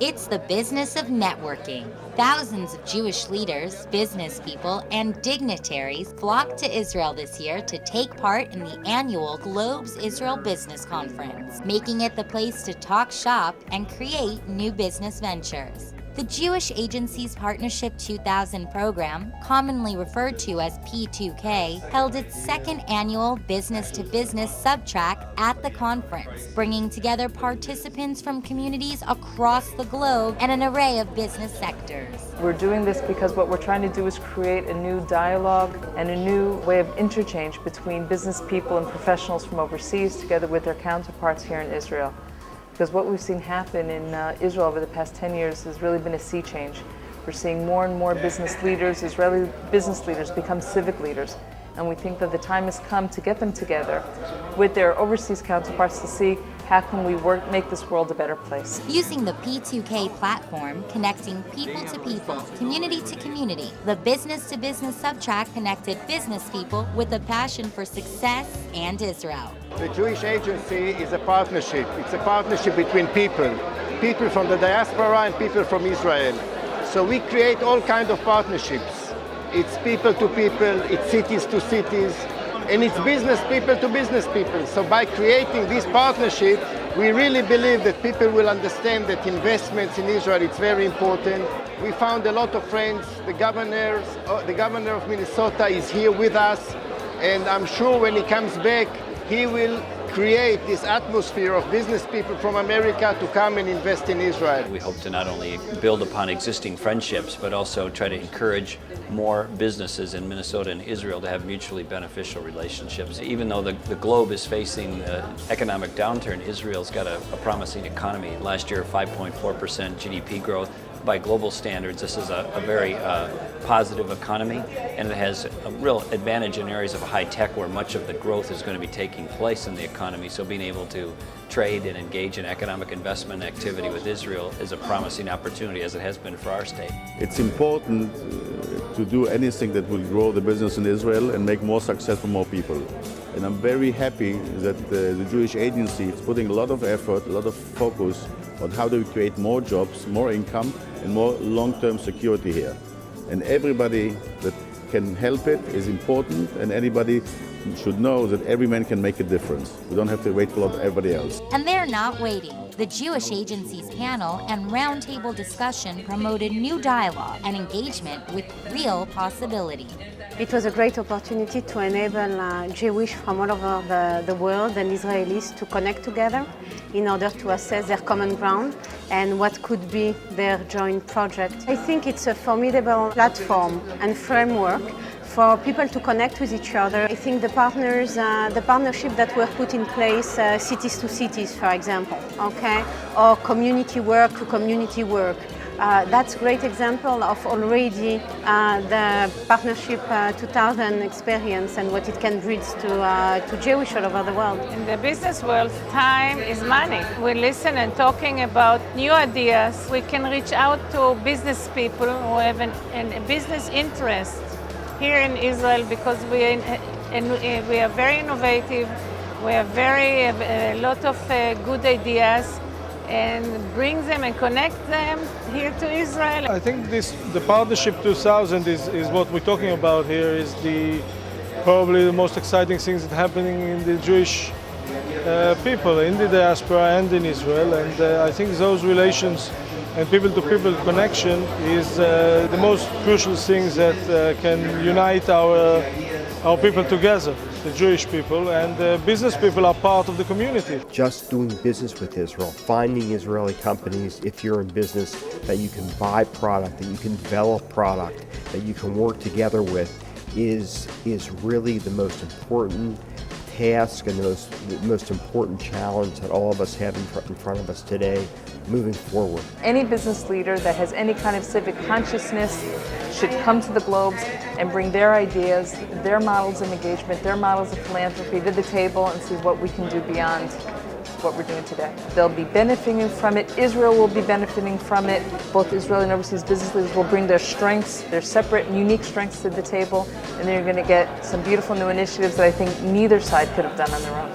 It's the business of networking. Thousands of Jewish leaders, business people, and dignitaries flocked to Israel this year to take part in the annual Globes Israel Business Conference, making it the place to talk shop and create new business ventures. The Jewish Agencies Partnership 2000 program, commonly referred to as P2K, held its second annual business-to-business subtrack at the conference, bringing together participants from communities across the globe and an array of business sectors. We're doing this because what we're trying to do is create a new dialogue and a new way of interchange between business people and professionals from overseas together with their counterparts here in Israel. Because what we've seen happen in Israel over the past 10 years has really been a sea change. We're seeing more and more business leaders, Israeli business leaders, become civic leaders. And we think that the time has come to get them together with their overseas counterparts to see how can we make this world a better place. Using the P2K platform, connecting people to people, community to community, the business-to-business subtrack connected business people with a passion for success and Israel. The Jewish Agency is a partnership. It's a partnership between people from the diaspora and people from Israel. So we create all kinds of partnerships. It's people to people, it's cities to cities, and it's business people to business people. So by creating this partnership, we really believe that people will understand that investments in Israel, it's very important. We found a lot of friends. The governor of Minnesota is here with us, and I'm sure when he comes back, he will create this atmosphere of business people from America to come and invest in Israel. We hope to not only build upon existing friendships, but also try to encourage more businesses in Minnesota and Israel to have mutually beneficial relationships. Even though the globe is facing economic downturn, Israel's got a promising economy. Last year, 5.4% GDP growth. By global standards, this is a very positive economy, and it has a real advantage in areas of high tech where much of the growth is going to be taking place in the economy. So being able to trade and engage in economic investment activity with Israel is a promising opportunity, as it has been for our state. It's important to do anything that will grow the business in Israel and make more success for more people. And I'm very happy that the Jewish Agency is putting a lot of effort, a lot of focus on how do we create more jobs, more income, and more long-term security here. And everybody that can help it is important, and anybody should know that every man can make a difference. We don't have to wait for everybody else. And they're not waiting. The Jewish Agency's panel and roundtable discussion promoted new dialogue and engagement with real possibility. It was a great opportunity to enable Jewish from all over the world and Israelis to connect together in order to assess their common ground and what could be their joint project. I think it's a formidable platform and framework for people to connect with each other. I think the partnership that were put in place, cities to cities, for example, okay, or community work to community work. That's a great example of already the Partnership 2000 experience and what it can bring to Jewish all over the world. In the business world, time is money. We listen and talking about new ideas. We can reach out to business people who have a business interest here in Israel because we are very innovative. We have a lot of good ideas, and bring them and connect them here to Israel. I think the Partnership 2000 is what we're talking about here, is probably the most exciting things that are happening in the Jewish people, in the diaspora and in Israel. And I think those relations and people-to-people connection is the most crucial things that can unite our people together. The Jewish people and the business people are part of the community. Just doing business with Israel, finding Israeli companies, if you're in business, that you can buy product, that you can develop product, that you can work together with, is really the most important task and the most important challenge that all of us have in front of us today moving forward. Any business leader that has any kind of civic consciousness should come to the Globes and bring their ideas, their models of engagement, their models of philanthropy to the table and see what we can do beyond what we're doing today. They'll be benefiting from it. Israel will be benefiting from it. Both Israeli and overseas business leaders will bring their strengths, their separate and unique strengths to the table, and then you're going to get some beautiful new initiatives that I think neither side could have done on their own.